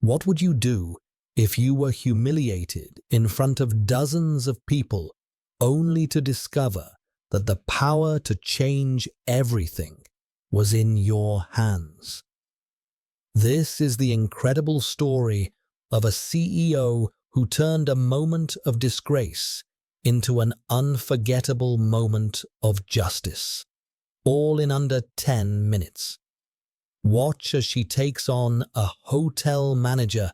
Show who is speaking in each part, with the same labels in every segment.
Speaker 1: What would you do if you were humiliated in front of dozens of people only to discover that the power to change everything was in your hands? This is the incredible story of a CEO who turned a moment of disgrace into an unforgettable moment of justice, all in under 10 minutes. Watch as she takes on a hotel manager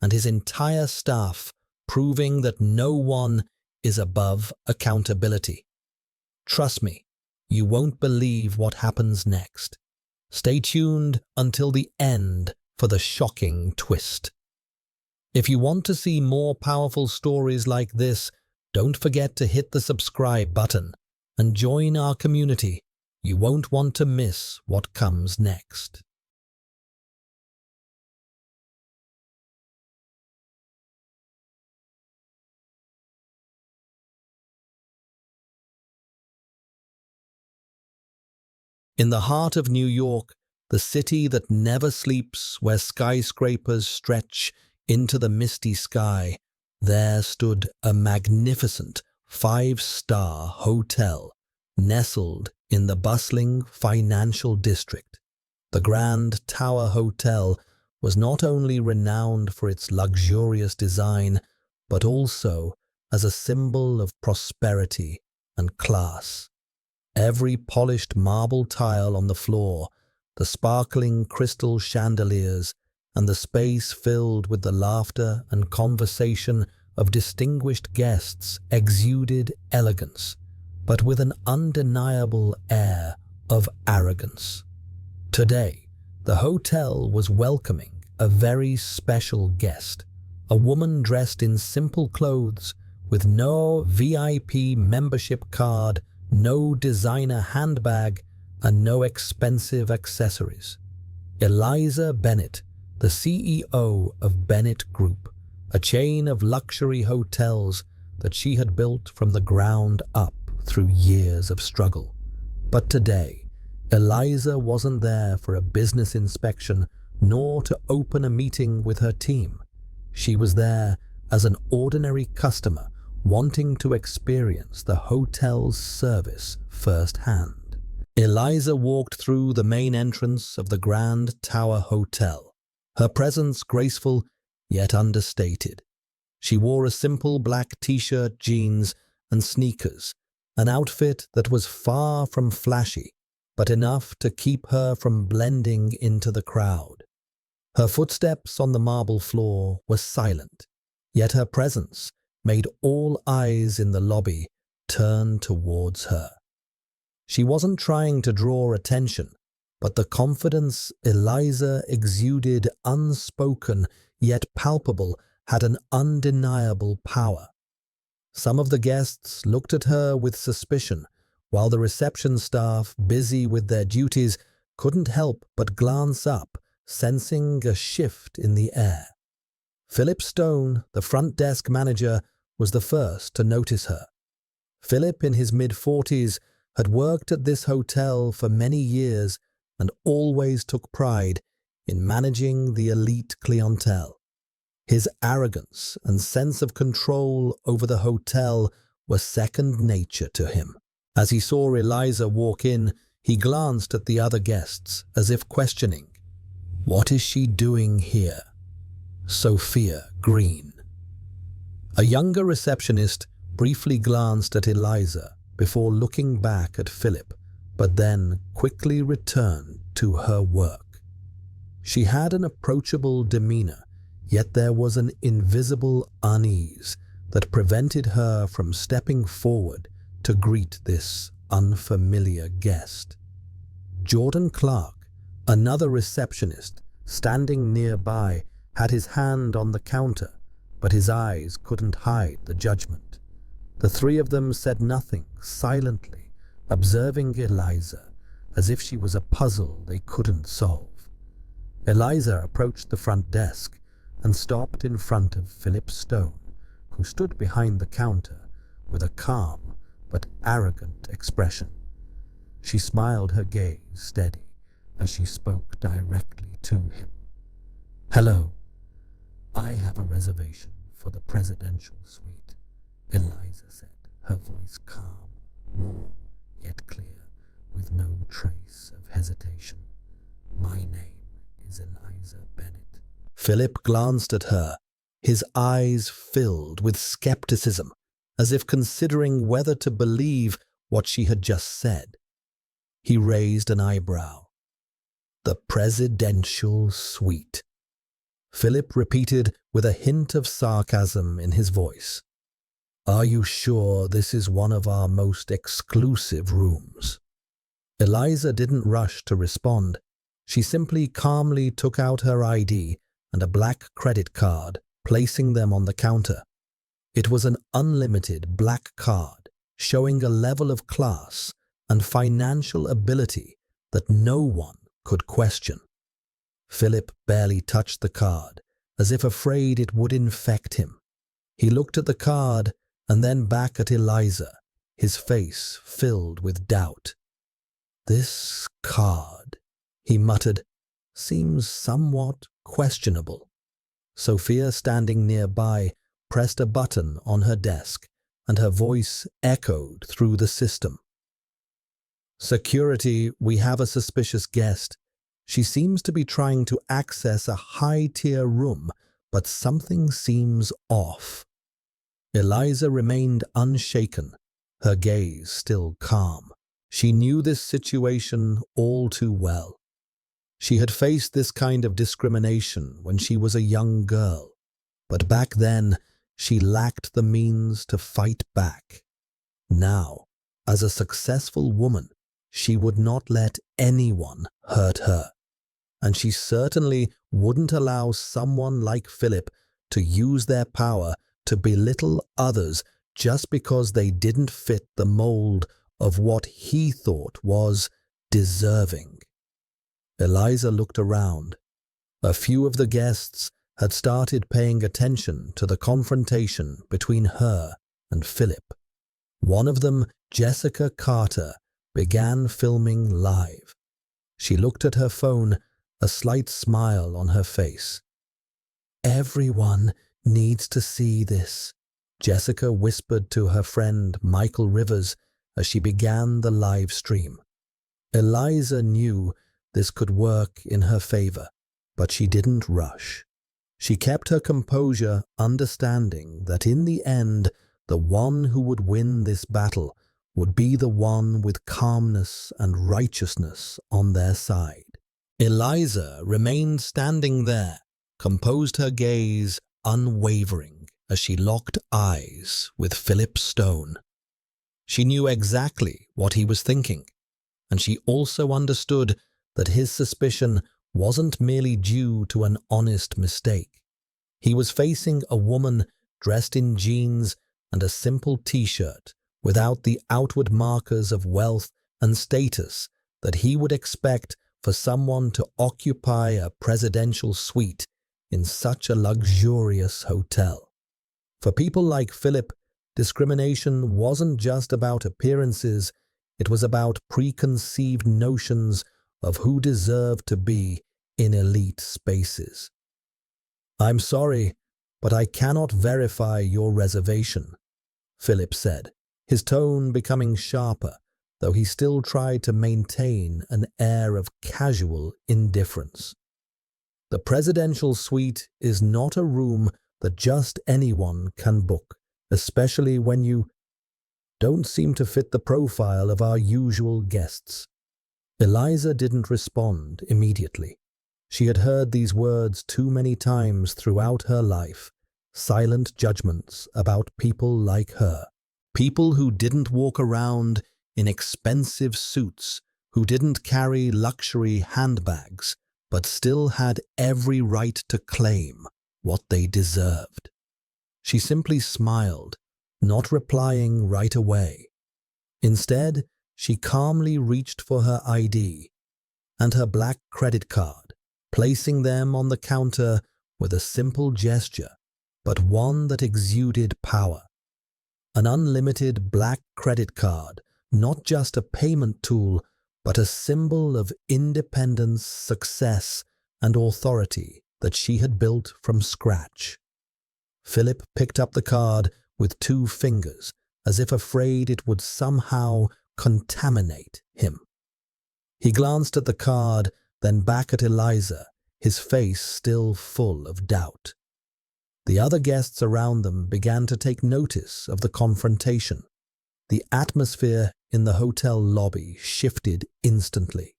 Speaker 1: and his entire staff, proving that no one is above accountability. Trust me, you won't believe what happens next. Stay tuned until the end for the shocking twist. If you want to see more powerful stories like this, don't forget to hit the subscribe button and join our community. You won't want to miss what comes next. In the heart of New York, the city that never sleeps, where skyscrapers stretch into the misty sky, there stood a magnificent 5-star hotel nestled in the bustling financial district. The Grand Tower Hotel was not only renowned for its luxurious design, but also as a symbol of prosperity and class. Every polished marble tile on the floor, the sparkling crystal chandeliers, and the space filled with the laughter and conversation of distinguished guests exuded elegance, but with an undeniable air of arrogance. Today, the hotel was welcoming a very special guest, a woman dressed in simple clothes with no VIP membership card, no designer handbag, and no expensive accessories. Eliza Bennett, the CEO of Bennett Group, a chain of luxury hotels that she had built from the ground up through years of struggle. But today, Eliza wasn't there for a business inspection nor to open a meeting with her team. She was there as an ordinary customer wanting to experience the hotel's service firsthand. Eliza walked through the main entrance of the Grand Tower Hotel, her presence graceful yet understated. She wore a simple black t-shirt, jeans, and sneakers, an outfit that was far from flashy, but enough to keep her from blending into the crowd. Her footsteps on the marble floor were silent, yet her presence made all eyes in the lobby turn towards her. She wasn't trying to draw attention, but the confidence Eliza exuded, unspoken yet palpable, had an undeniable power. Some of the guests looked at her with suspicion, while the reception staff, busy with their duties, couldn't help but glance up, sensing a shift in the air. Philip Stone, the front desk manager, was the first to notice her. Philip, in his mid-40s, had worked at this hotel for many years and always took pride in managing the elite clientele. His arrogance and sense of control over the hotel were second nature to him. As he saw Eliza walk in, he glanced at the other guests as if questioning, "What is she doing here?" Sophia Green. A younger receptionist briefly glanced at Eliza before looking back at Philip, but then quickly returned to her work. She had an approachable demeanor, yet there was an invisible unease that prevented her from stepping forward to greet this unfamiliar guest. Jordan Clark, another receptionist standing nearby, had his hand on the counter, but his eyes couldn't hide the judgment. The three of them said nothing, silently observing Eliza as if she was a puzzle they couldn't solve. Eliza approached the front desk and stopped in front of Philip Stone, who stood behind the counter with a calm but arrogant expression. She smiled, her gaze steady, as she spoke directly to him. "Hello, "I have a reservation for the presidential suite," Eliza said, her voice calm, warm, yet clear, with no trace of hesitation. "My name is Eliza Bennett." Philip glanced at her, his eyes filled with skepticism, as if considering whether to believe what she had just said. He raised an eyebrow. "The presidential suite," Philip repeated with a hint of sarcasm in his voice. "Are you sure this is one of our most exclusive rooms?" Eliza didn't rush to respond. She simply calmly took out her ID and a black credit card, placing them on the counter. It was an unlimited black card, showing a level of class and financial ability that no one could question. Philip barely touched the card, as if afraid it would infect him. He looked at the card and then back at Eliza, his face filled with doubt. "This card," he muttered, "seems somewhat questionable." Sophia, standing nearby, pressed a button on her desk, and her voice echoed through the system. "Security, we have a suspicious guest. She seems to be trying to access a high-tier room, but something seems off." Eliza remained unshaken, her gaze still calm. She knew this situation all too well. She had faced this kind of discrimination when she was a young girl, but back then she lacked the means to fight back. Now, as a successful woman, she would not let anyone hurt her, and she certainly wouldn't allow someone like Philip to use their power to belittle others just because they didn't fit the mold of what he thought was deserving. Eliza looked around. A few of the guests had started paying attention to the confrontation between her and Philip. One of them, Jessica Carter, began filming live. She looked at her phone, a slight smile on her face. "Everyone needs to see this," Jessica whispered to her friend Michael Rivers as she began the live stream. Eliza knew this could work in her favor, but she didn't rush. She kept her composure, understanding that in the end, the one who would win this battle would be the one with calmness and righteousness on their side. Eliza remained standing there, composed her gaze unwavering as she locked eyes with Philip Stone. She knew exactly what he was thinking, and she also understood that his suspicion wasn't merely due to an honest mistake. He was facing a woman dressed in jeans and a simple t-shirt, without the outward markers of wealth and status that he would expect for someone to occupy a presidential suite in such a luxurious hotel. For people like Philip, discrimination wasn't just about appearances, it was about preconceived notions of who deserved to be in elite spaces. "I'm sorry, but I cannot verify your reservation," Philip said, his tone becoming sharper, though he still tried to maintain an air of casual indifference. "The presidential suite is not a room that just anyone can book, especially when you don't seem to fit the profile of our usual guests." Eliza didn't respond immediately. She had heard these words too many times throughout her life, silent judgments about people like her. People who didn't walk around in expensive suits, who didn't carry luxury handbags, but still had every right to claim what they deserved. She simply smiled, not replying right away. Instead, she calmly reached for her ID and her black credit card, placing them on the counter with a simple gesture, but one that exuded power. An unlimited black credit card, not just a payment tool, but a symbol of independence, success, and authority that she had built from scratch. Philip picked up the card with 2 fingers, as if afraid it would somehow contaminate him. He glanced at the card, then back at Eliza, his face still full of doubt. The other guests around them began to take notice of the confrontation. The atmosphere in the hotel lobby shifted instantly.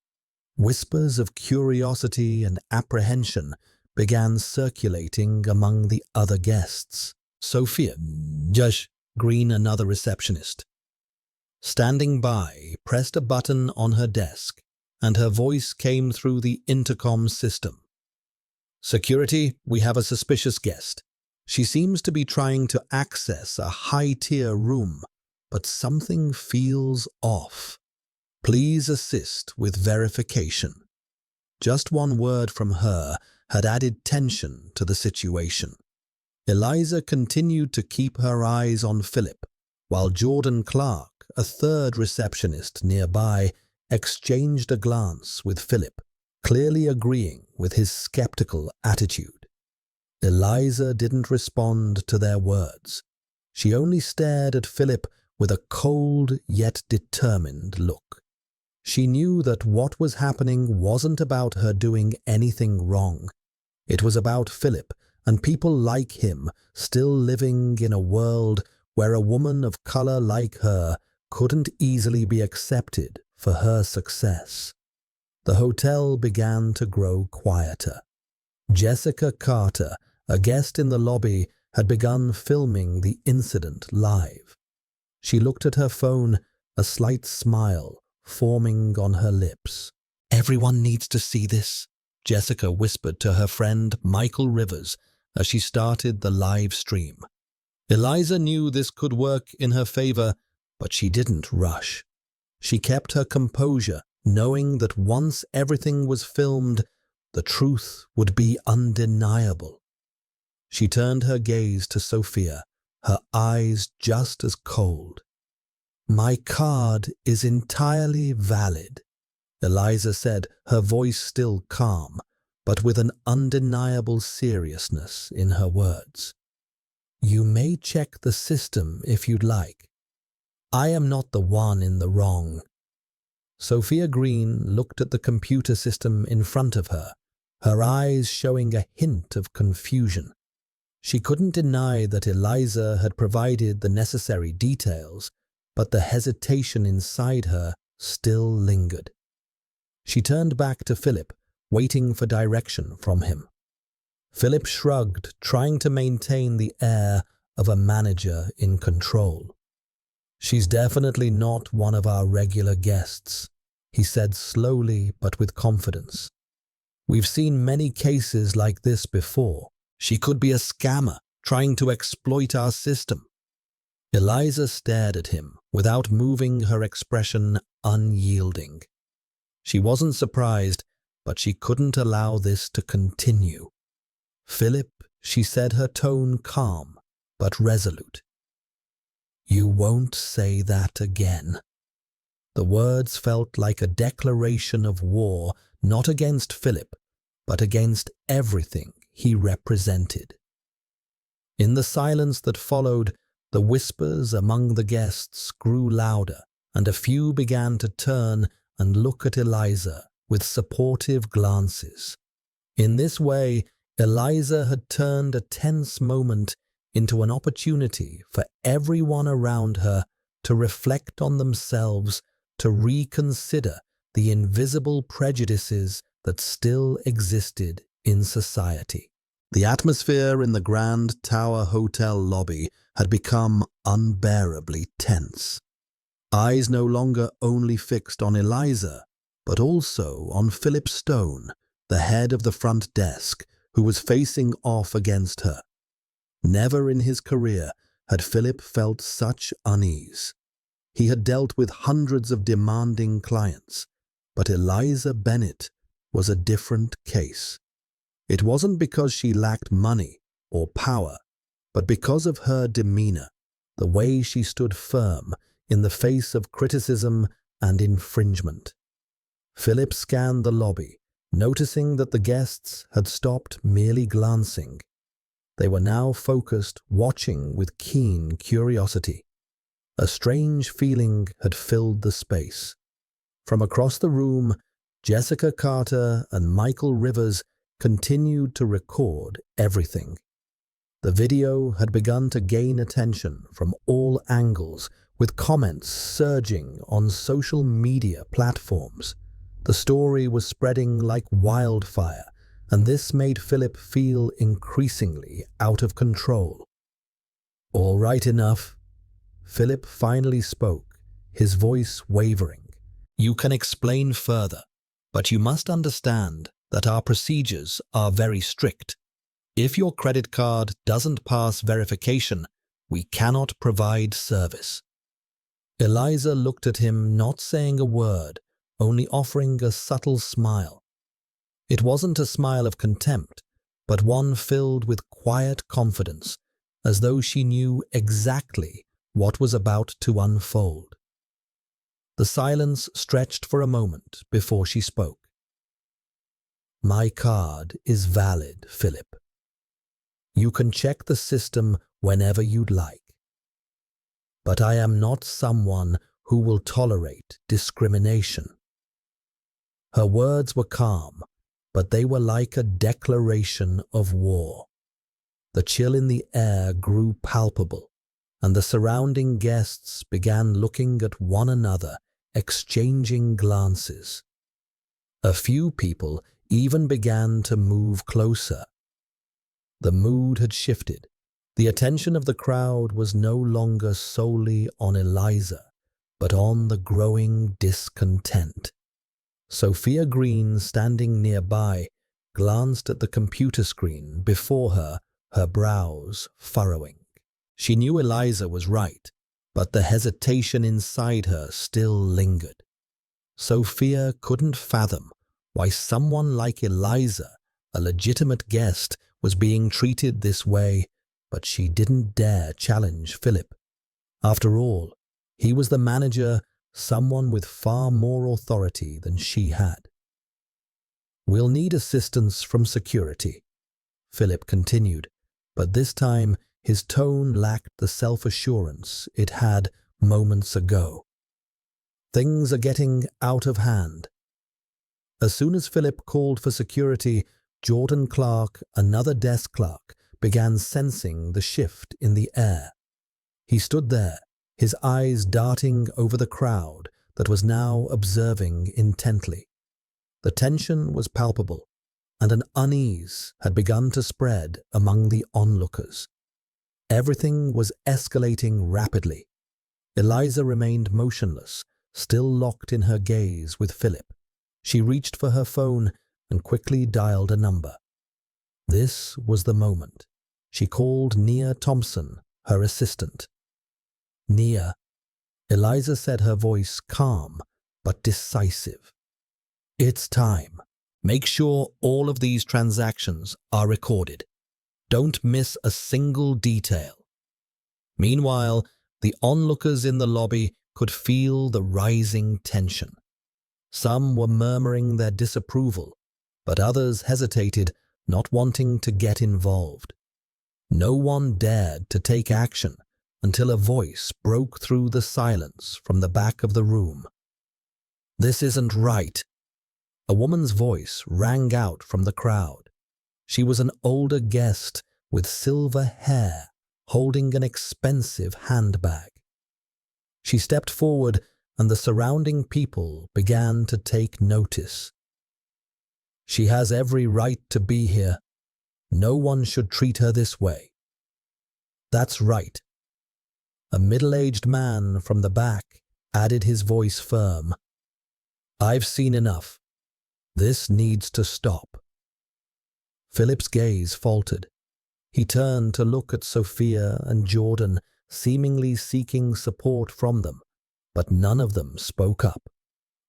Speaker 1: Whispers of curiosity and apprehension began circulating among the other guests. Sophia, Josh Green, another receptionist, standing by, pressed a button on her desk, and her voice came through the intercom system. "Security, we have a suspicious guest. She seems to be trying to access a high-tier room, but something feels off. Please assist with verification." Just one word from her had added tension to the situation. Eliza continued to keep her eyes on Philip, while Jordan Clark, a third receptionist nearby, exchanged a glance with Philip, clearly agreeing with his skeptical attitude. Eliza didn't respond to their words. She only stared at Philip with a cold yet determined look. She knew that what was happening wasn't about her doing anything wrong. It was about Philip and people like him still living in a world where a woman of color like her couldn't easily be accepted for her success. The hotel began to grow quieter. Jessica Carter, a guest in the lobby, had begun filming the incident live. She looked at her phone, a slight smile forming on her lips. "Everyone needs to see this," Jessica whispered to her friend Michael Rivers as she started the live stream. Eliza knew this could work in her favor, but she didn't rush. She kept her composure, knowing that once everything was filmed, the truth would be undeniable. She turned her gaze to Sophia, her eyes just as cold. "My card is entirely valid," Eliza said, her voice still calm, but with an undeniable seriousness in her words. "You may check the system if you'd like. I am not the one in the wrong." Sophia Green looked at the computer system in front of her, her eyes showing a hint of confusion. She couldn't deny that Eliza had provided the necessary details, but the hesitation inside her still lingered. She turned back to Philip, waiting for direction from him. Philip shrugged, trying to maintain the air of a manager in control. "She's definitely not one of our regular guests," he said slowly but with confidence. "We've seen many cases like this before. She could be a scammer trying to exploit our system." Eliza stared at him without moving, her expression unyielding. She wasn't surprised, but she couldn't allow this to continue. "Philip," she said, her tone calm but resolute, "you won't say that again." The words felt like a declaration of war, not against Philip, but against everything he represented. In the silence that followed, the whispers among the guests grew louder, and a few began to turn and look at Eliza with supportive glances. In this way, Eliza had turned a tense moment into an opportunity for everyone around her to reflect on themselves, to reconsider the invisible prejudices that still existed in society. The atmosphere in the Grand Tower Hotel lobby had become unbearably tense. Eyes no longer only fixed on Eliza, but also on Philip Stone, the head of the front desk, who was facing off against her. Never in his career had Philip felt such unease. He had dealt with hundreds of demanding clients, but Eliza Bennett was a different case. It wasn't because she lacked money or power, but because of her demeanor, the way she stood firm in the face of criticism and infringement. Philip scanned the lobby, Noticing that the guests had stopped merely glancing, they were now focused, watching with keen curiosity. A strange feeling had filled the space. From across the room, Jessica Carter and Michael Rivers continued to record everything. The video had begun to gain attention from all angles, with comments surging on social media platforms. The story was spreading like wildfire, and this made Philip feel increasingly out of control. "All right, enough." Philip finally spoke, his voice wavering. "You can explain further, but you must understand that our procedures are very strict. If your credit card doesn't pass verification, we cannot provide service." Eliza looked at him, not saying a word, only offering a subtle smile. It wasn't a smile of contempt, but one filled with quiet confidence, as though she knew exactly what was about to unfold. The silence stretched for a moment before she spoke. "My card is valid, Philip. You can check the system whenever you'd like. But I am not someone who will tolerate discrimination." Her words were calm, but they were like a declaration of war. The chill in the air grew palpable, and the surrounding guests began looking at one another, exchanging glances. A few people even began to move closer. The mood had shifted. The attention of the crowd was no longer solely on Eliza, but on the growing discontent. Sophia Green, standing nearby, glanced at the computer screen before her, her brows furrowing. She knew Eliza was right, but the hesitation inside her still lingered. Sophia couldn't fathom why someone like Eliza, a legitimate guest, was being treated this way, but she didn't dare challenge Philip. After all, he was the manager, someone with far more authority than she had. "We'll need assistance from security," Philip continued, but this time his tone lacked the self-assurance it had moments ago. "Things are getting out of hand." As soon as Philip called for security, Jordan Clark, another desk clerk, began sensing the shift in the air. He stood there, his eyes darting over the crowd that was now observing intently. The tension was palpable, and an unease had begun to spread among the onlookers. Everything was escalating rapidly. Eliza remained motionless, still locked in her gaze with Philip. She reached for her phone and quickly dialed a number. This was the moment. She called Nia Thompson, her assistant. "Nia," Eliza said, her voice calm but decisive. "It's time. Make sure all of these transactions are recorded. Don't miss a single detail." Meanwhile, the onlookers in the lobby could feel the rising tension. Some were murmuring their disapproval, but others hesitated, not wanting to get involved. No one dared to take action until a voice broke through the silence from the back of the room. "This isn't right." A woman's voice rang out from the crowd. She was an older guest with silver hair, holding an expensive handbag. She stepped forward, and the surrounding people began to take notice. "She has every right to be here. No one should treat her this way." "That's right." A middle-aged man from the back added, his voice firm. "I've seen enough. This needs to stop." Philip's gaze faltered. He turned to look at Sophia and Jordan, seemingly seeking support from them, but none of them spoke up.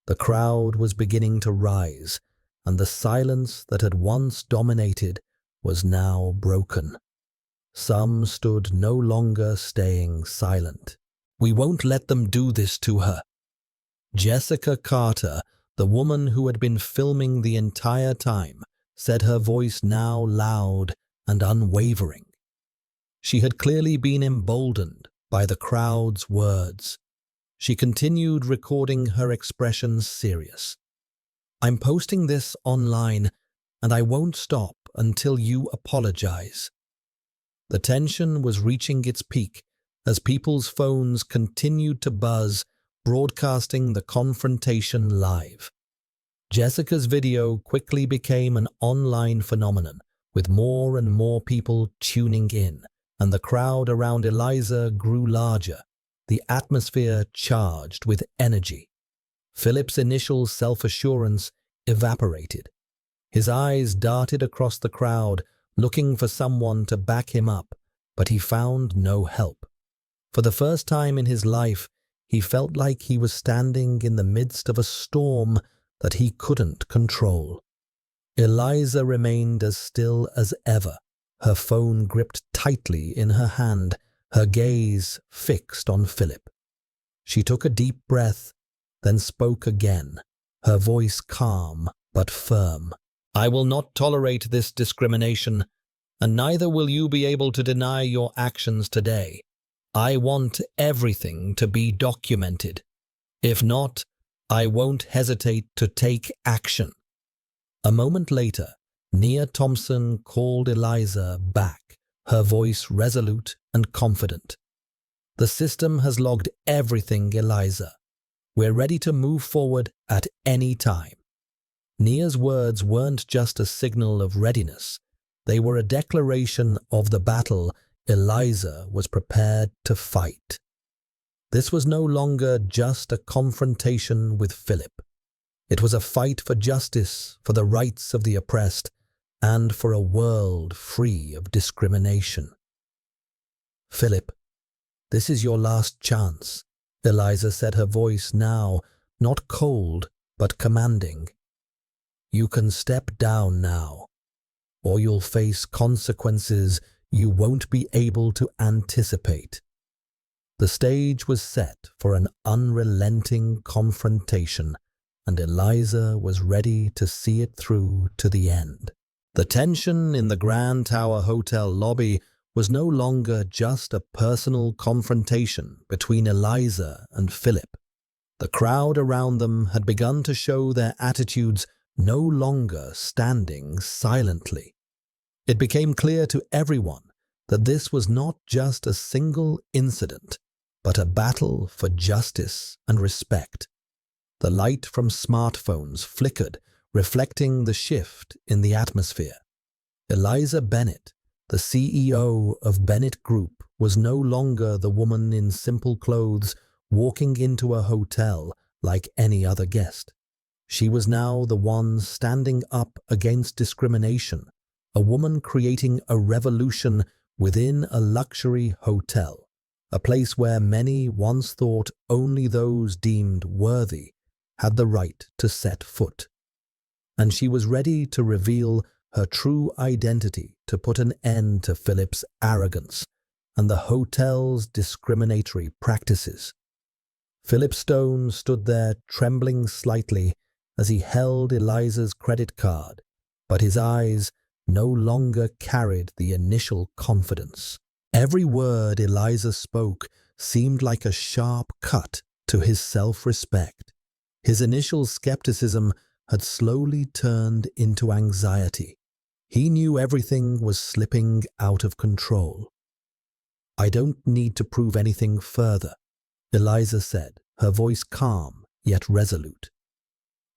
Speaker 1: The crowd was beginning to rise, and the silence that had once dominated was now broken. Some stood no longer staying silent. "We won't let them do this to her." Jessica Carter The woman who had been filming the entire time said, her voice now loud and unwavering. She had clearly been emboldened by the crowd's words. She continued, recording her expressions serious. "I'm posting this online, and I won't stop until you apologize." The tension was reaching its peak as people's phones continued to buzz, broadcasting the confrontation live. Jessica's video quickly became an online phenomenon, with more and more people tuning in, and the crowd around Eliza grew larger, the atmosphere charged with energy. Philip's initial self-assurance evaporated. His eyes darted across the crowd, looking for someone to back him up, but he found no help. For the first time in his life, he felt like he was standing in the midst of a storm that he couldn't control. Eliza remained as still as ever, her phone gripped tightly in her hand, her gaze fixed on Philip. She took a deep breath, then spoke again, her voice calm but firm. "I will not tolerate this discrimination, and neither will you be able to deny your actions today. I want everything to be documented. If not, I won't hesitate to take action." A moment later, Nia Thompson called Eliza back, her voice resolute and confident. "The system has logged everything, Eliza. We're ready to move forward at any time." Nia's words weren't just a signal of readiness. They were a declaration of the battle Eliza was prepared to fight. This was no longer just a confrontation with Philip. It was a fight for justice, for the rights of the oppressed, and for a world free of discrimination. "Philip, this is your last chance," Eliza said, her voice now not cold but commanding. "You can step down now, or you'll face consequences you won't be able to anticipate." The stage was set for an unrelenting confrontation, and Eliza was ready to see it through to the end. The tension in the Grand Tower Hotel lobby was no longer just a personal confrontation between Eliza and Philip. The crowd around them had begun to show their attitudes, no longer standing silently. It became clear to everyone that this was not just a single incident, but a battle for justice and respect. The light from smartphones flickered, reflecting the shift in the atmosphere. Eliza Bennett, the CEO of Bennett Group, was no longer the woman in simple clothes walking into a hotel like any other guest. She was now the one standing up against discrimination, a woman creating a revolution within a luxury hotel, a place where many once thought only those deemed worthy had the right to set foot. And she was ready to reveal her true identity to put an end to Philip's arrogance and the hotel's discriminatory practices. Philip Stone stood there trembling slightly as he held Eliza's credit card, but his eyes no longer carried the initial confidence. Every word Eliza spoke seemed like a sharp cut to his self-respect. His initial skepticism had slowly turned into anxiety. He knew everything was slipping out of control. "I don't need to prove anything further," Eliza said, her voice calm yet resolute.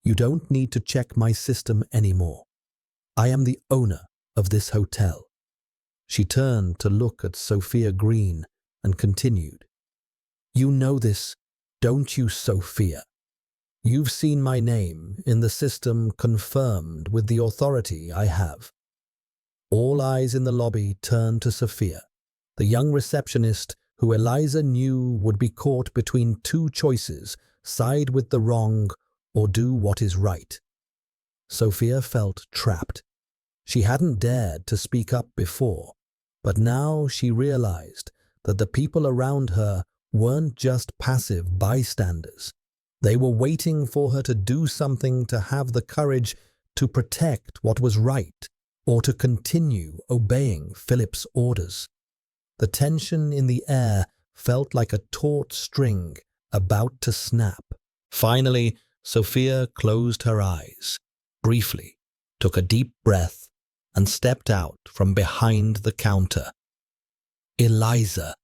Speaker 1: "You don't need to check my system anymore. I am the owner of this hotel." She turned to look at Sophia Green and continued, "You know this, don't you, Sophia? You've seen my name in the system confirmed with the authority I have." All eyes in the lobby turned to Sophia, the young receptionist who Eliza knew would be caught between two choices: side with the wrong or do what is right. Sophia felt trapped. She hadn't dared to speak up before, but now she realized that the people around her weren't just passive bystanders. They were waiting for her to do something, to have the courage to protect what was right, or to continue obeying Philip's orders. The tension in the air felt like a taut string about to snap. Finally, Sophia closed her eyes, briefly, took a deep breath, and stepped out from behind the counter. "Eliza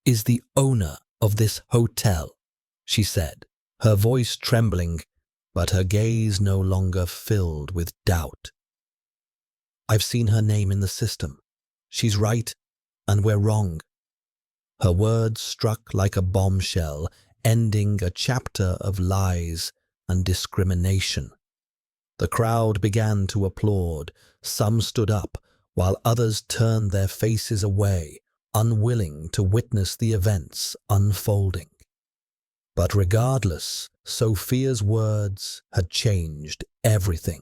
Speaker 1: is the owner of this hotel," she said, her voice trembling, but her gaze no longer filled with doubt. "I've seen her name in the system. She's right, and we're wrong." Her words struck like a bombshell, ending a chapter of lies and discrimination. The crowd began to applaud. Some stood up, while others turned their faces away, unwilling to witness the events unfolding. But regardless, Sophia's words had changed everything.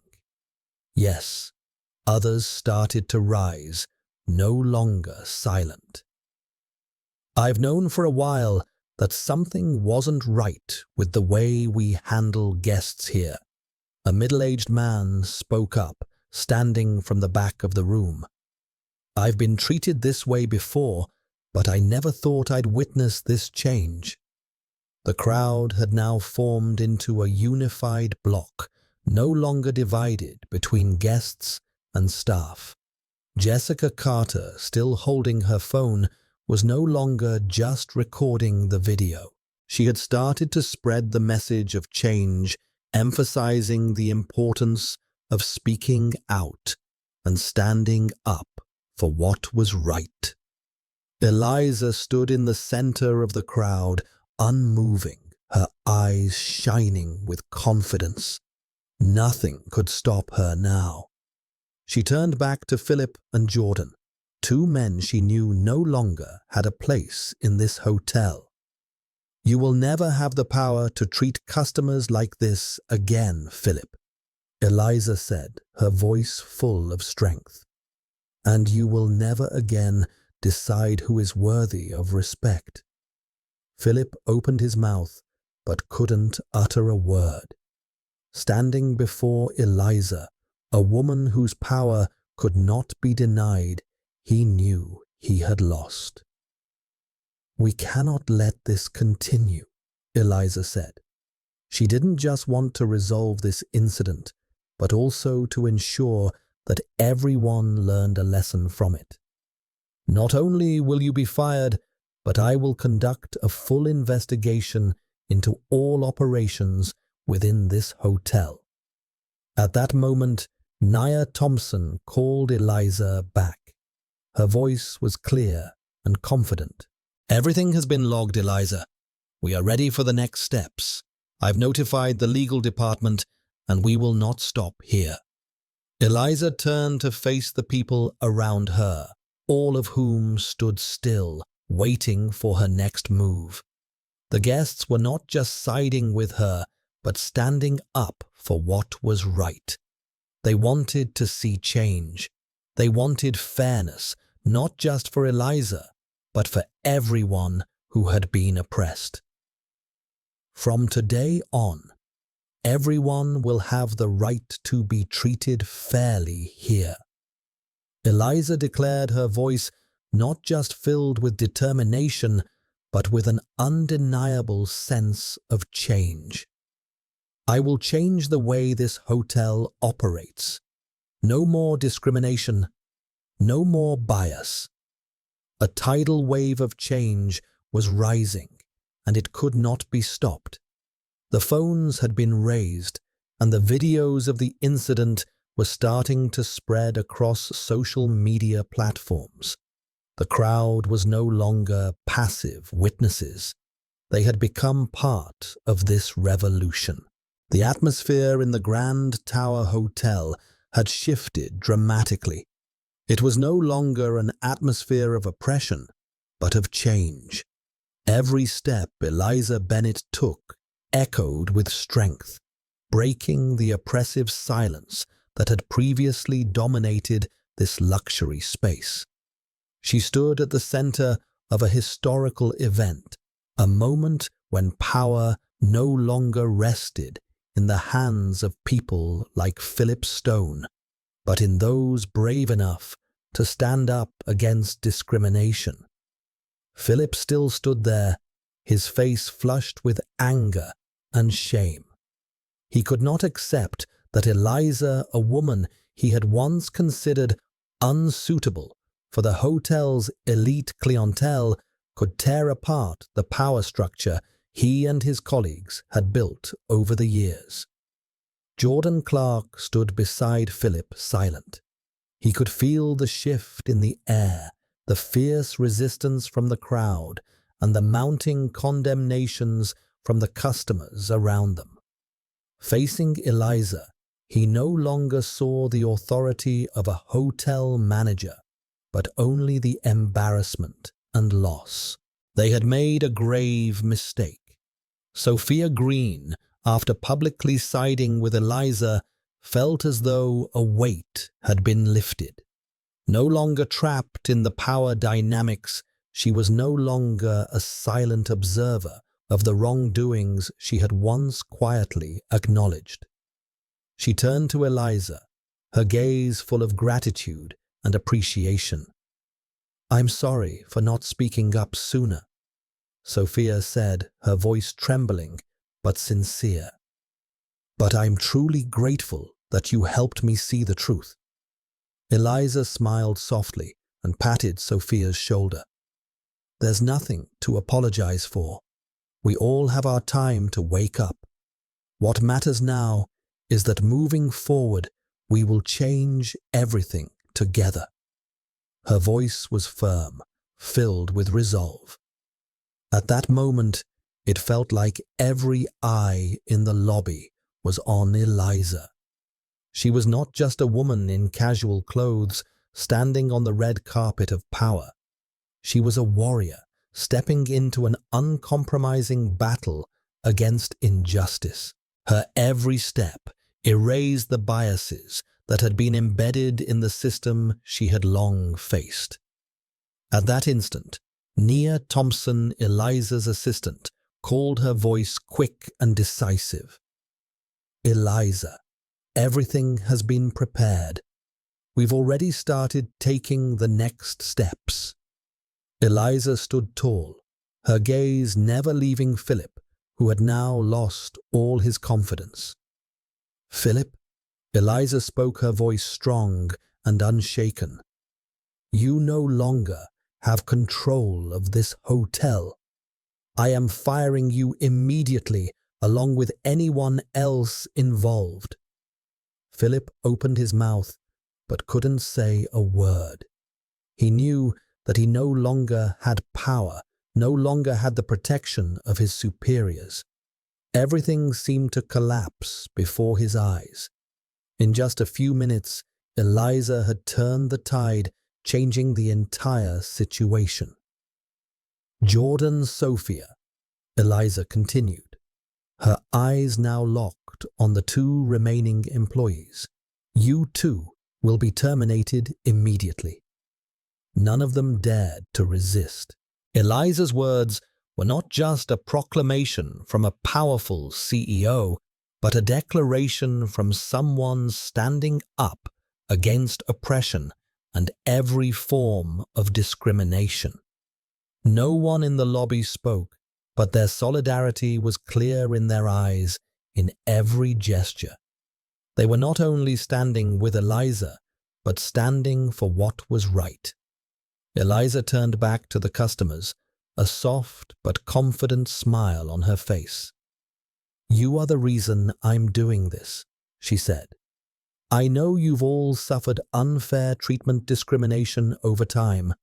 Speaker 1: Yes, others started to rise, no longer silent. "I've known for a while that something wasn't right with the way we handle guests here," a middle-aged man spoke up, standing from the back of the room. "I've been treated this way before, but I never thought I'd witness this change." The crowd had now formed into a unified block, no longer divided between guests and staff. Jessica Carter, still holding her phone, was no longer just recording the video. She had started to spread the message of change, emphasizing the importance of speaking out and standing up for what was right. Eliza stood in the center of the crowd, unmoving, her eyes shining with confidence. Nothing could stop her now. She turned back to Philip and Jordan, two men she knew no longer had a place in this hotel. "You will never have the power to treat customers like this again, Philip," Eliza said, her voice full of strength. "And you will never again decide who is worthy of respect." Philip opened his mouth, but couldn't utter a word. Standing before Eliza, a woman whose power could not be denied, he knew he had lost. "We cannot let this continue," Eliza said. She didn't just want to resolve this incident, but also to ensure that everyone learned a lesson from it. "Not only will you be fired, but I will conduct a full investigation into all operations within this hotel." At that moment, Nia Thompson called Eliza back. Her voice was clear and confident. "Everything has been logged, Eliza. We are ready for the next steps. I've notified the legal department, and we will not stop here." Eliza turned to face the people around her, all of whom stood still, waiting for her next move. The guests were not just siding with her, but standing up for what was right. They wanted to see change. They wanted fairness, not just for Eliza, but for everyone who had been oppressed. "From today on, everyone will have the right to be treated fairly here," Eliza declared, her voice not just filled with determination, but with an undeniable sense of change. "I will change the way this hotel operates. No more discrimination, no more bias." A tidal wave of change was rising, and it could not be stopped. The phones had been raised, and the videos of the incident were starting to spread across social media platforms. The crowd was no longer passive witnesses. They had become part of this revolution. The atmosphere in the Grand Tower Hotel had shifted dramatically. It was no longer an atmosphere of oppression, but of change. Every step Eliza Bennett took echoed with strength, breaking the oppressive silence that had previously dominated this luxury space. She stood at the center of a historical event, a moment when power no longer rested in the hands of people like Philip Stone, but in those brave enough to stand up against discrimination. Philip still stood there, his face flushed with anger and shame. He could not accept that Eliza, a woman he had once considered unsuitable for the hotel's elite clientele, could tear apart the power structure he and his colleagues had built over the years. Jordan Clark stood beside Philip, silent. He could feel the shift in the air, the fierce resistance from the crowd, and the mounting condemnations from the customers around them. Facing Eliza, he no longer saw the authority of a hotel manager, but only the embarrassment and loss. They had made a grave mistake. Sophia Green, after publicly siding with Eliza, felt as though a weight had been lifted. No longer trapped in the power dynamics, she was no longer a silent observer of the wrongdoings she had once quietly acknowledged. She turned to Eliza, her gaze full of gratitude and appreciation. "I'm sorry for not speaking up sooner," Sophia said, her voice trembling but sincere. "But I'm truly grateful that you helped me see the truth." Eliza smiled softly and patted Sophia's shoulder. "There's nothing to apologize for. We all have our time to wake up. What matters now is that moving forward, we will change everything together." Her voice was firm, filled with resolve. At that moment, it felt like every eye in the lobby was on Eliza. She was not just a woman in casual clothes standing on the red carpet of power. She was a warrior stepping into an uncompromising battle against injustice. Her every step erased the biases that had been embedded in the system she had long faced. At that instant, Nia Thompson, Eliza's assistant, called, her voice quick and decisive. "Eliza, everything has been prepared. We've already started taking the next steps." Eliza stood tall, her gaze never leaving Philip, who had now lost all his confidence. "Philip," Eliza spoke, her voice strong and unshaken, "you no longer have control of this hotel. I am firing you immediately, along with anyone else involved." Philip opened his mouth, but couldn't say a word. He knew that he no longer had power, no longer had the protection of his superiors. Everything seemed to collapse before his eyes. In just a few minutes, Eliza had turned the tide, changing the entire situation. "Jordan, Sophia," Eliza continued, her eyes now locked on the two remaining employees. "You too will be terminated immediately." None of them dared to resist. Eliza's words were not just a proclamation from a powerful CEO, but a declaration from someone standing up against oppression and every form of discrimination. No one in the lobby spoke, but their solidarity was clear in their eyes, in every gesture. They were not only standing with Eliza, but standing for what was right. Eliza turned back to the customers, a soft but confident smile on her face. "You are the reason I'm doing this," she said. "I know you've all suffered unfair treatment discrimination over time,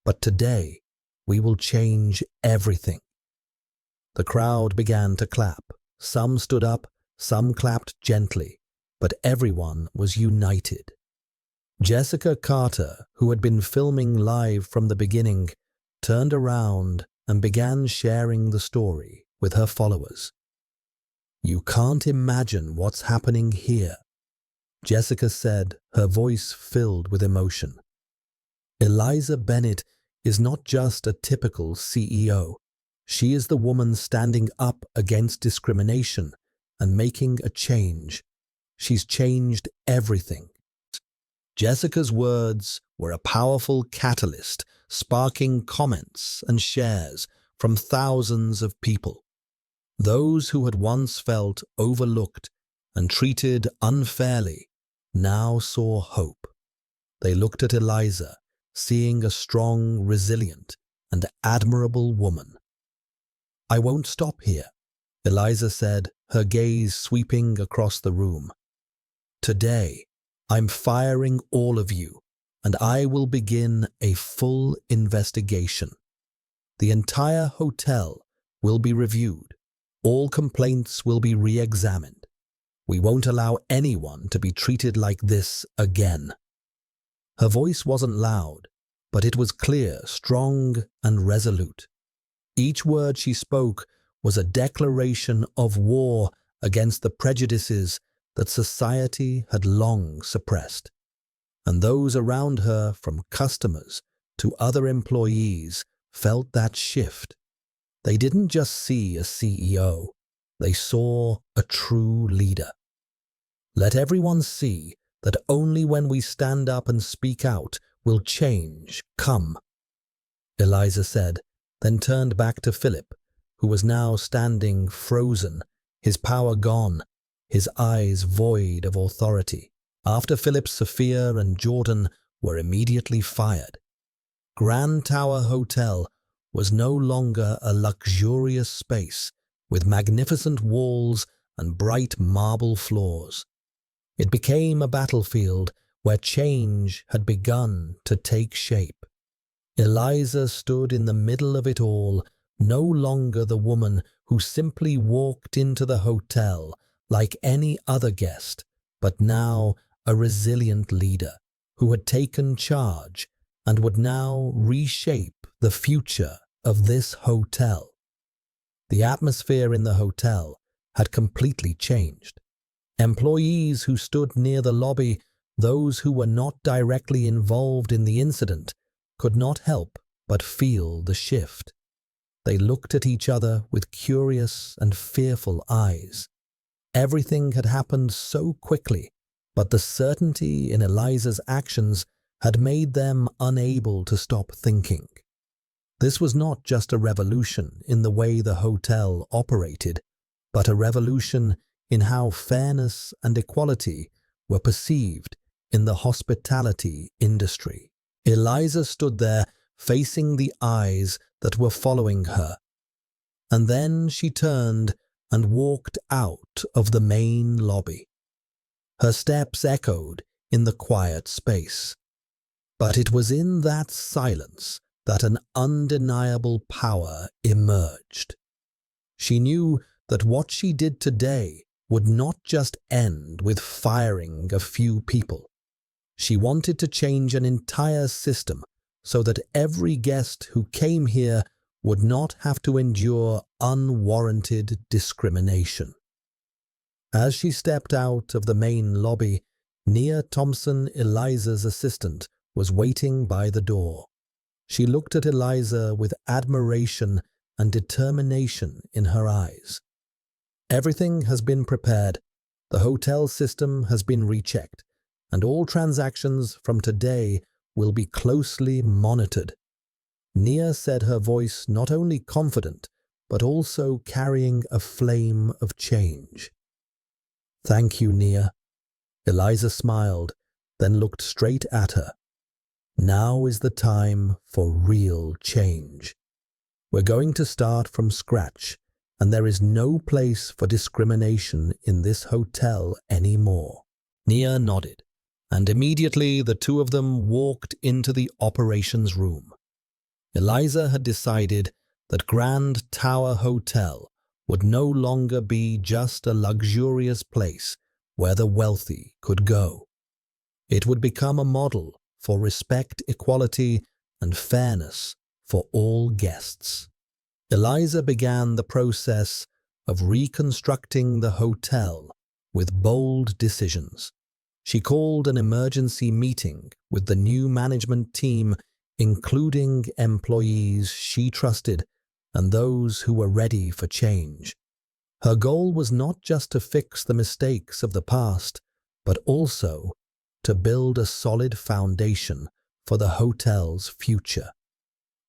Speaker 1: but today we will change everything." The crowd began to clap. Some stood up, some clapped gently, but everyone was united. Jessica Carter, who had been filming live from the beginning, turned around and began sharing the story with her followers. "You can't imagine what's happening here," Jessica said, her voice filled with emotion. "Eliza Bennett is not just a typical CEO. She is the woman standing up against discrimination and making a change. She's changed everything. Jessica's words were a powerful catalyst, sparking comments and shares from thousands of people. Those who had once felt overlooked and treated unfairly now saw hope. They looked at Eliza, seeing a strong, resilient, and admirable woman. "I won't stop here," Eliza said, her gaze sweeping across the room. "Today, I'm firing all of you, and I will begin a full investigation. The entire hotel will be reviewed. All complaints will be re-examined. We won't allow anyone to be treated like this again." Her voice wasn't loud, but it was clear, strong, and resolute. Each word she spoke was a declaration of war against the prejudices that society had long suppressed. And those around her, from customers to other employees, felt that shift. They didn't just see a CEO, they saw a true leader. "Let everyone see that only when we stand up and speak out will change come," Eliza said, then turned back to Philip, who was now standing frozen, his power gone, his eyes void of authority. After Philip, Sophia and Jordan were immediately fired. Grand Tower Hotel was no longer a luxurious space with magnificent walls and bright marble floors. It became a battlefield where change had begun to take shape. Eliza stood in the middle of it all, no longer the woman who simply walked into the hotel like any other guest, but now a resilient leader who had taken charge and would now reshape the future of this hotel. The atmosphere in the hotel had completely changed. Employees who stood near the lobby, those who were not directly involved in the incident, could not help but feel the shift. They looked at each other with curious and fearful eyes. Everything had happened so quickly, but the certainty in Eliza's actions had made them unable to stop thinking. This was not just a revolution in the way the hotel operated, but a revolution in how fairness and equality were perceived in the hospitality industry. Eliza stood there, facing the eyes that were following her. And then she turned and walked out of the main lobby. Her steps echoed in the quiet space. But it was in that silence that an undeniable power emerged. She knew that what she did today would not just end with firing a few people. She wanted to change an entire system so that every guest who came here would not have to endure unwarranted discrimination. As she stepped out of the main lobby, Nia Thompson, Eliza's assistant, was waiting by the door. She looked at Eliza with admiration and determination in her eyes. "Everything has been prepared, the hotel system has been rechecked, and all transactions from today will be closely monitored." Nia said, her voice not only confident, but also carrying a flame of change. "Thank you, Nia." Eliza smiled, then looked straight at her. "Now is the time for real change. We're going to start from scratch, and there is no place for discrimination in this hotel anymore." Nia nodded, and immediately the two of them walked into the operations room. Eliza had decided that Grand Tower Hotel would no longer be just a luxurious place where the wealthy could go. It would become a model for respect, equality, and fairness for all guests. Eliza began the process of reconstructing the hotel with bold decisions. She called an emergency meeting with the new management team, including employees she trusted and those who were ready for change. Her goal was not just to fix the mistakes of the past, but also to build a solid foundation for the hotel's future.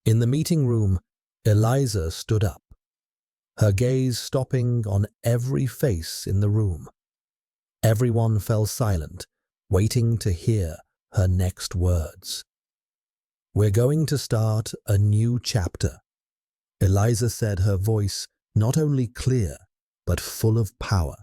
Speaker 1: In the meeting room, Eliza stood up, her gaze stopping on every face in the room. Everyone fell silent, waiting to hear her next words. "We're going to start a new chapter," Eliza said, her voice not only clear, but full of power.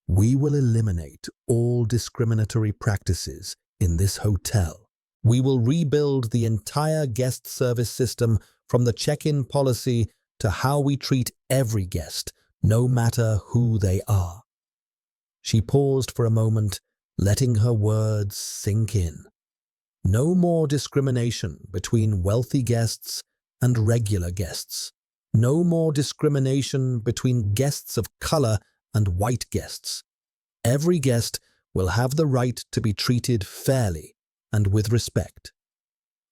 Speaker 1: "We will eliminate all discriminatory practices in this hotel. We will rebuild the entire guest service system, from the check-in policy to how we treat every guest, no matter who they are." She paused for a moment, letting her words sink in. No more discrimination between wealthy guests and regular guests. No more discrimination between guests of color and white guests. Every guest will have the right to be treated fairly and with respect.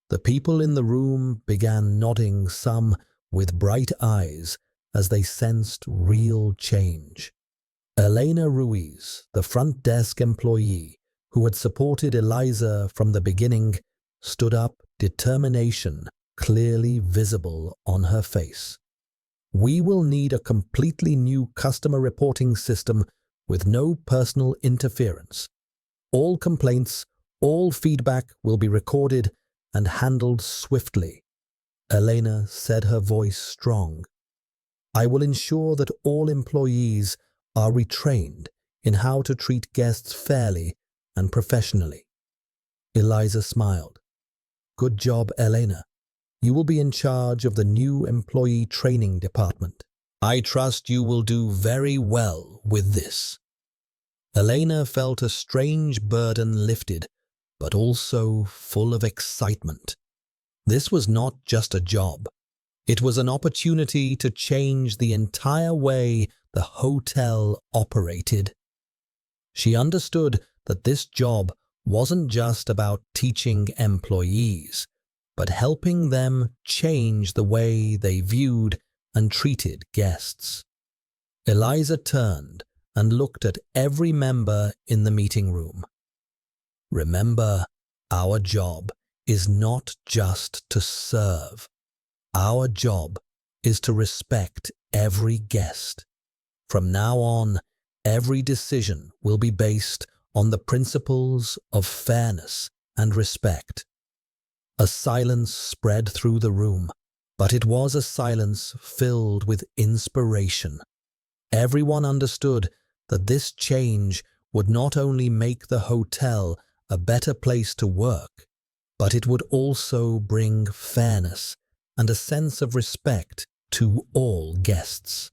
Speaker 1: The people in the room began nodding, some with bright eyes, as they sensed real change. Elena Ruiz, the front desk employee who had supported Eliza from the beginning, stood up, determination clearly visible on her face. "We will need a completely new customer reporting system with no personal interference. All complaints, all feedback will be recorded and handled swiftly." Elena said, her voice strong. "I will ensure that all employees are retrained in how to treat guests fairly and professionally." Eliza smiled. "Good job, Elena. You will be in charge of the new employee training department. I trust you will do very well with this." Elena felt a strange burden lifted, but also full of excitement. This was not just a job. It was an opportunity to change the entire way the hotel operated. She understood that this job wasn't just about teaching employees, but helping them change the way they viewed and treated guests. Eliza turned and looked at every member in the meeting room. "Remember, our job is not just to serve. Our job is to respect every guest. From now on, every decision will be based on the principles of fairness and respect." A silence spread through the room, but it was a silence filled with inspiration. Everyone understood that this change would not only make the hotel a better place to work, but it would also bring fairness and a sense of respect to all guests.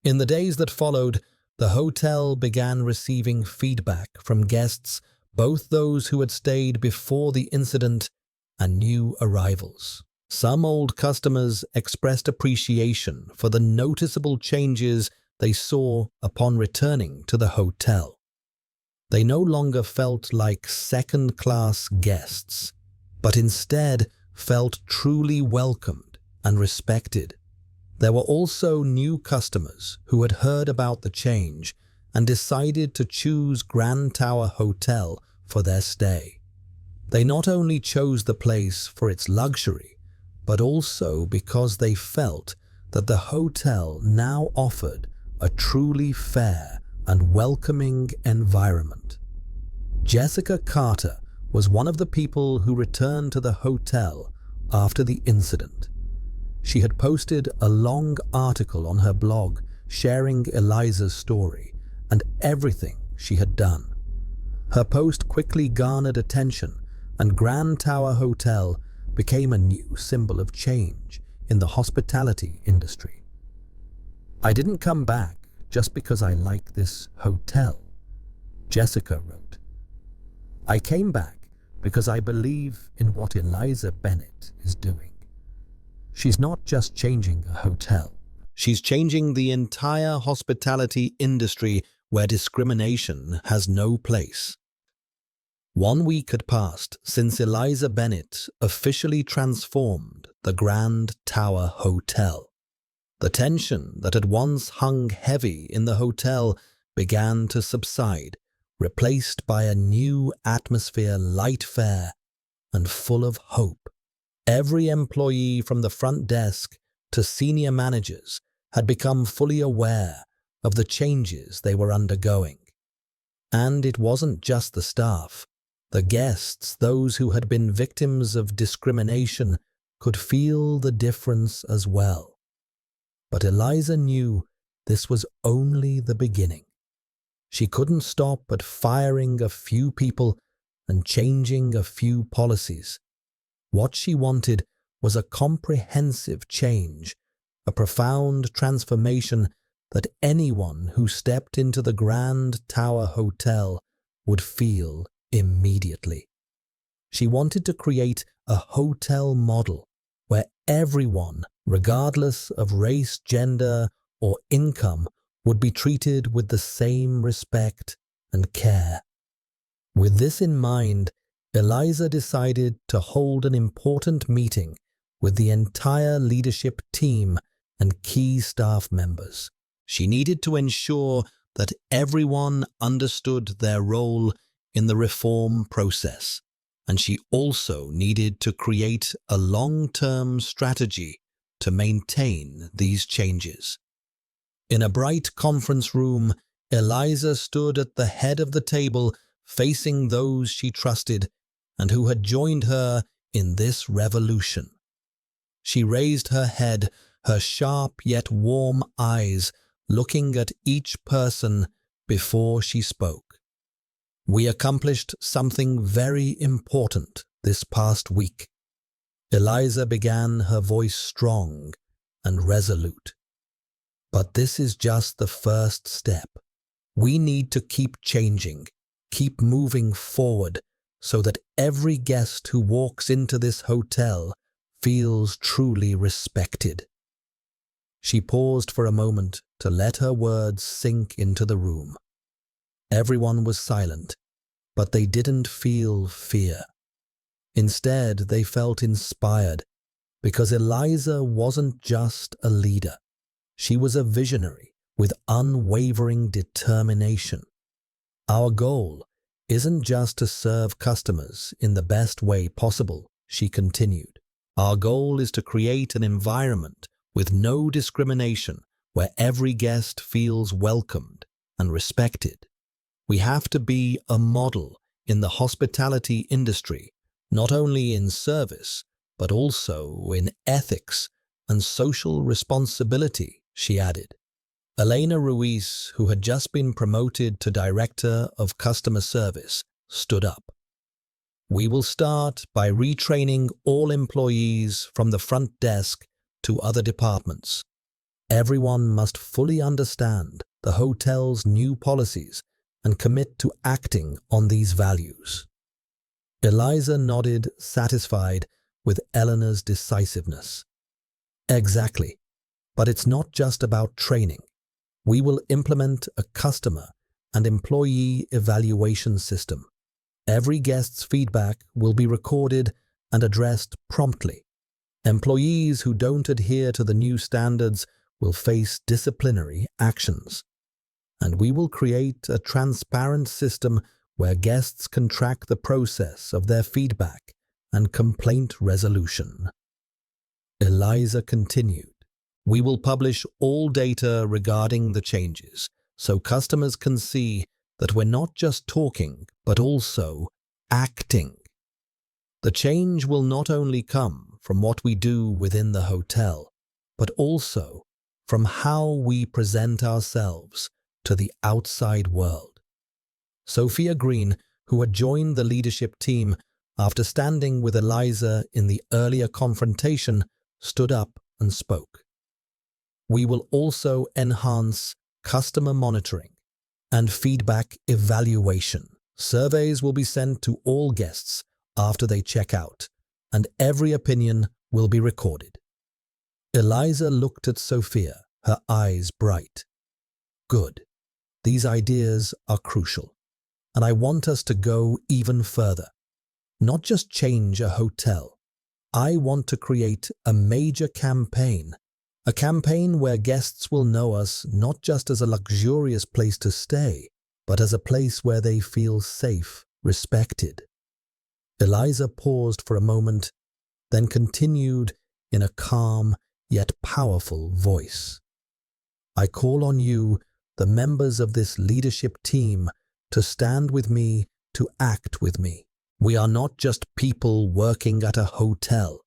Speaker 1: In the days that followed, the hotel began receiving feedback from guests, both those who had stayed before the incident and new arrivals. Some old customers expressed appreciation for the noticeable changes they saw upon returning to the hotel. They no longer felt like second-class guests, but instead felt truly welcomed and respected. There were also new customers who had heard about the change and decided to choose Grand Tower Hotel for their stay. They not only chose the place for its luxury, but also because they felt that the hotel now offered a truly fair and welcoming environment. Jessica Carter was one of the people who returned to the hotel after the incident. She had posted a long article on her blog sharing Eliza's story and everything she had done. Her post quickly garnered attention, and Grand Tower Hotel became a new symbol of change in the hospitality industry. "I didn't come back just because I like this hotel," Jessica wrote. "I came back because I believe in what Eliza Bennett is doing. She's not just changing a hotel. She's changing the entire hospitality industry where discrimination has no place." 1 week had passed since Eliza Bennett officially transformed the Grand Tower Hotel. The tension that had once hung heavy in the hotel began to subside, replaced by a new atmosphere light, fair, and full of hope. Every employee from the front desk to senior managers had become fully aware of the changes they were undergoing. And it wasn't just the staff. The guests, those who had been victims of discrimination, could feel the difference as well. But Eliza knew this was only the beginning. She couldn't stop at firing a few people and changing a few policies. What she wanted was a comprehensive change, a profound transformation that anyone who stepped into the Grand Tower Hotel would feel immediately. She wanted to create a hotel model where everyone, regardless of race, gender, or income, would be treated with the same respect and care. With this in mind, Eliza decided to hold an important meeting with the entire leadership team and key staff members. She needed to ensure that everyone understood their role in the reform process, and she also needed to create a long-term strategy to maintain these changes. In a bright conference room, Eliza stood at the head of the table, facing those she trusted and who had joined her in this revolution. She raised her head, her sharp yet warm eyes looking at each person before she spoke. "We accomplished something very important this past week." Eliza began, her voice strong and resolute. "But this is just the first step. We need to keep changing, keep moving forward, so that every guest who walks into this hotel feels truly respected." She paused for a moment to let her words sink into the room. Everyone was silent, but they didn't feel fear. Instead, they felt inspired, because Eliza wasn't just a leader. She was a visionary with unwavering determination. "Our goal isn't just to serve customers in the best way possible," she continued. "Our goal is to create an environment with no discrimination, where every guest feels welcomed and respected. We have to be a model in the hospitality industry, not only in service, but also in ethics and social responsibility," she added. Elena Ruiz, who had just been promoted to Director of Customer Service, stood up. "We will start by retraining all employees from the front desk to other departments. Everyone must fully understand the hotel's new policies and commit to acting on these values." Eliza nodded, satisfied with Eleanor's decisiveness. "Exactly. But it's not just about training. We will implement a customer and employee evaluation system. Every guest's feedback will be recorded and addressed promptly. Employees who don't adhere to the new standards will face disciplinary actions. And we will create a transparent system where guests can track the process of their feedback and complaint resolution." Eliza continued. "We will publish all data regarding the changes, so customers can see that we're not just talking, but also acting. The change will not only come from what we do within the hotel, but also from how we present ourselves to the outside world." Sophia Green, who had joined the leadership team after standing with Eliza in the earlier confrontation, stood up and spoke. "We will also enhance customer monitoring and feedback evaluation. Surveys will be sent to all guests after they check out, and every opinion will be recorded." Eliza looked at Sophia, her eyes bright. "Good. These ideas are crucial, and I want us to go even further. Not just change a hotel. I want to create a major campaign, A campaign where guests will know us not just as a luxurious place to stay, but as a place where they feel safe, respected. Eliza paused for a moment, then continued in a calm yet powerful voice. I call on you, the members of this leadership team, to stand with me, to act with me. We are not just people working at a hotel.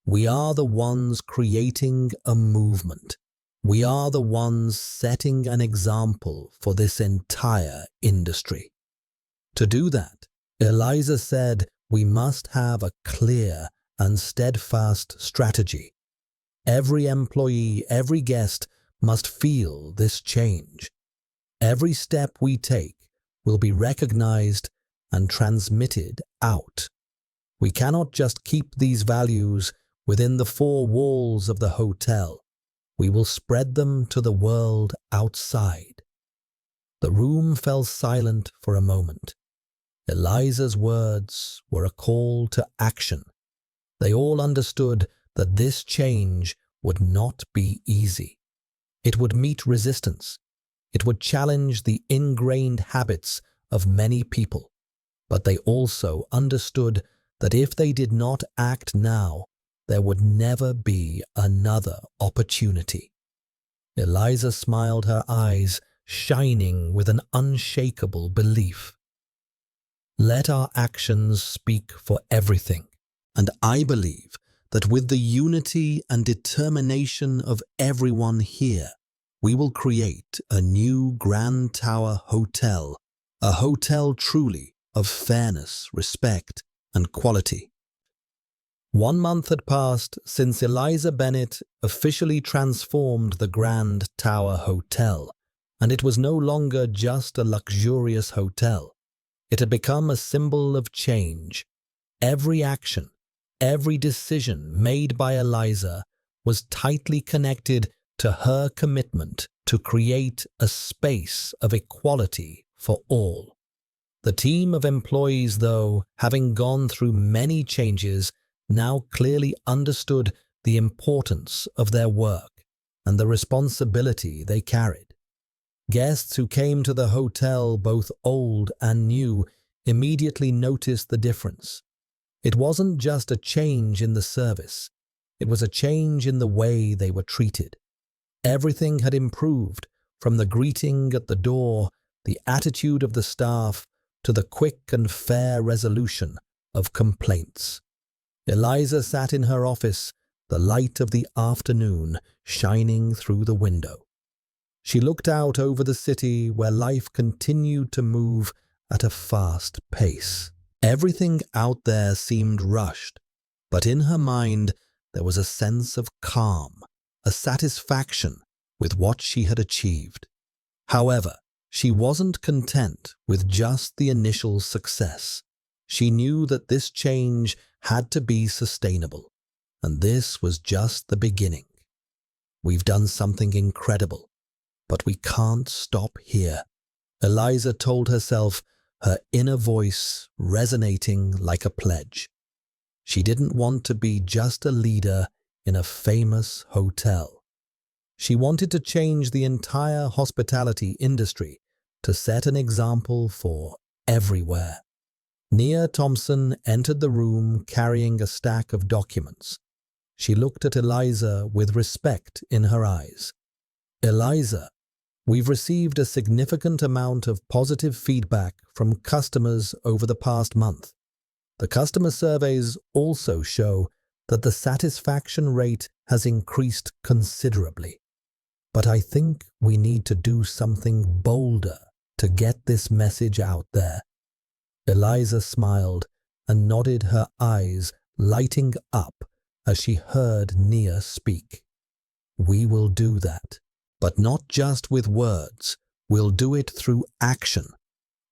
Speaker 1: We are the ones creating a movement. We are the ones setting an example for this entire industry. To do that, Eliza said, we must have a clear and steadfast strategy. Every employee, every guest must feel this change. Every step we take will be recognized and transmitted out. We cannot just keep these values within the four walls of the hotel. We will spread them to the world outside. The room fell silent for a moment. Eliza's words were a call to action. They all understood that this change would not be easy. It would meet resistance. It would challenge the ingrained habits of many people. But they also understood that if they did not act now, there would never be another opportunity. Eliza smiled, her eyes shining with an unshakable belief. Let our actions speak for everything, and I believe that with the unity and determination of everyone here, we will create a new Grand Tower Hotel, a hotel truly of fairness, respect, and quality. 1 month had passed since Eliza Bennett officially transformed the Grand Tower Hotel, and it was no longer just a luxurious hotel. It had become a symbol of change. Every action, every decision made by Eliza was tightly connected to her commitment to create a space of equality for all. The team of employees, though, having gone through many changes, now clearly understood the importance of their work and the responsibility they carried. Guests who came to the hotel, both old and new, immediately noticed the difference. It wasn't just a change in the service. It was a change in the way they were treated. Everything had improved, from the greeting at the door, the attitude of the staff, to the quick and fair resolution of complaints. Eliza sat in her office, the light of the afternoon shining through the window. She looked out over the city where life continued to move at a fast pace. Everything out there seemed rushed, but in her mind there was a sense of calm, a satisfaction with what she had achieved. However, she wasn't content with just the initial success. She knew that this change had to be sustainable, and this was just the beginning. We've done something incredible, but we can't stop here, Eliza told herself, her inner voice resonating like a pledge. She didn't want to be just a leader in a famous hotel. She wanted to change the entire hospitality industry, to set an example for everywhere. Nia Thompson entered the room carrying a stack of documents. She looked at Eliza with respect in her eyes. Eliza, we've received a significant amount of positive feedback from customers over the past month. The customer surveys also show that the satisfaction rate has increased considerably. But I think we need to do something bolder to get this message out there. Eliza smiled and nodded, her eyes lighting up as she heard Nia speak. We will do that, but not just with words. We'll do it through action.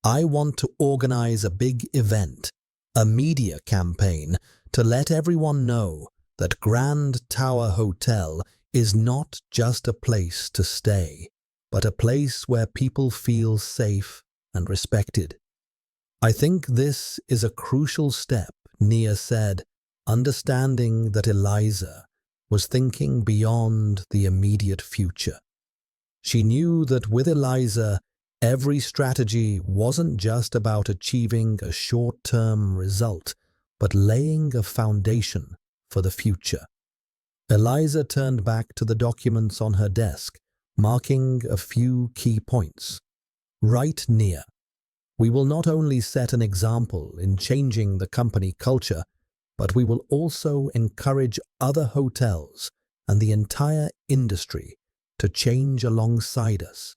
Speaker 1: I want to organize a big event, a media campaign, to let everyone know that Grand Tower Hotel is not just a place to stay, but a place where people feel safe and respected. I think this is a crucial step, Nia said, understanding that Eliza was thinking beyond the immediate future. She knew that with Eliza, every strategy wasn't just about achieving a short-term result, but laying a foundation for the future. Eliza turned back to the documents on her desk, marking a few key points. Right near. We will not only set an example in changing the company culture, but we will also encourage other hotels and the entire industry to change alongside us.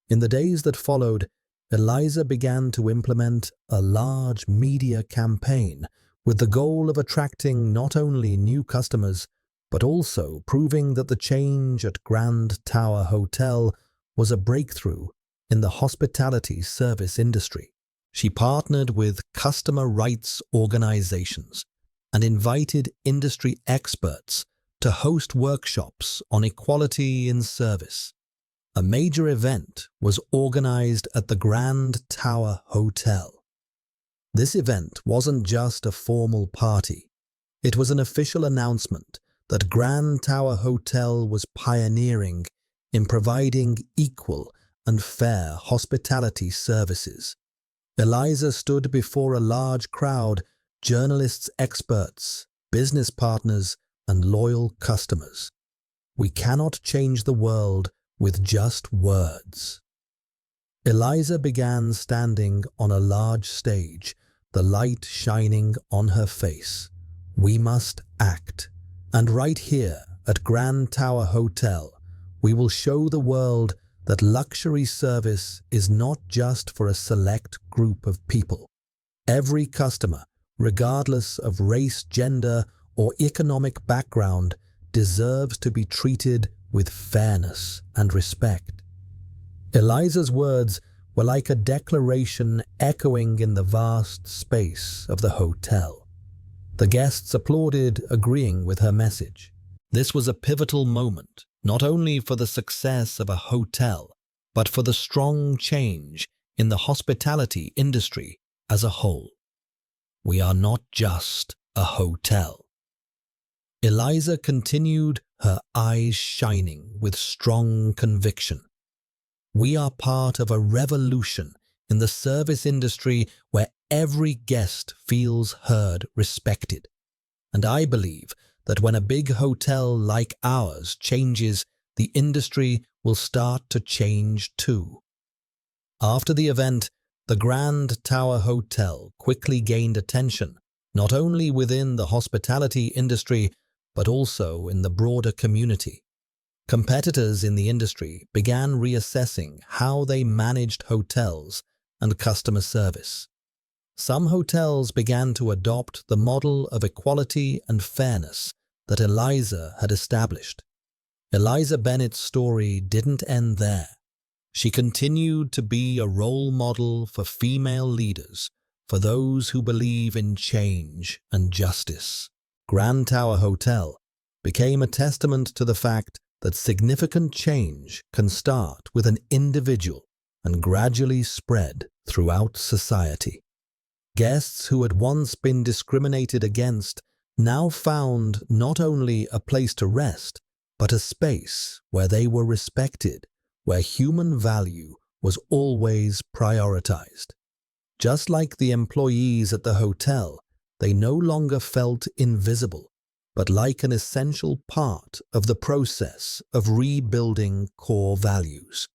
Speaker 1: In the days that followed, Eliza began to implement a large media campaign with the goal of attracting not only new customers, but also proving that the change at Grand Tower Hotel was a breakthrough in the hospitality service industry. She partnered with customer rights organizations and invited industry experts to host workshops on equality in service. A major event was organized at the Grand Tower Hotel. This event wasn't just a formal party. It was an official announcement that Grand Tower Hotel was pioneering in providing equal and fair hospitality services. Eliza stood before a large crowd, journalists, experts, business partners, and loyal customers. We cannot change the world with just words. Eliza began standing on a large stage, the light shining on her face. We must act. And right here at Grand Tower Hotel, we will show the world that luxury service is not just for a select group of people. Every customer, regardless of race, gender, or economic background, deserves to be treated with fairness and respect. Eliza's words were like a declaration echoing in the vast space of the hotel. The guests applauded, agreeing with her message. This was a pivotal moment, not only for the success of a hotel, but for the strong change in the hospitality industry as a whole. We are not just a hotel. Eliza continued, her eyes shining with strong conviction. We are part of a revolution in the service industry where every guest feels heard, respected. And I believe that when a big hotel like ours changes, the industry will start to change too. After the event, the Grand Tower Hotel quickly gained attention, not only within the hospitality industry, but also in the broader community. Competitors in the industry began reassessing how they managed hotels and customer service. Some hotels began to adopt the model of equality and fairness that Eliza had established. Eliza Bennett's story didn't end there. She continued to be a role model for female leaders, for those who believe in change and justice. Grand Tower Hotel became a testament to the fact that significant change can start with an individual and gradually spread throughout society. Guests who had once been discriminated against now found not only a place to rest, but a space where they were respected, where human value was always prioritized. Just like the employees at the hotel, they no longer felt invisible, but like an essential part of the process of rebuilding core values.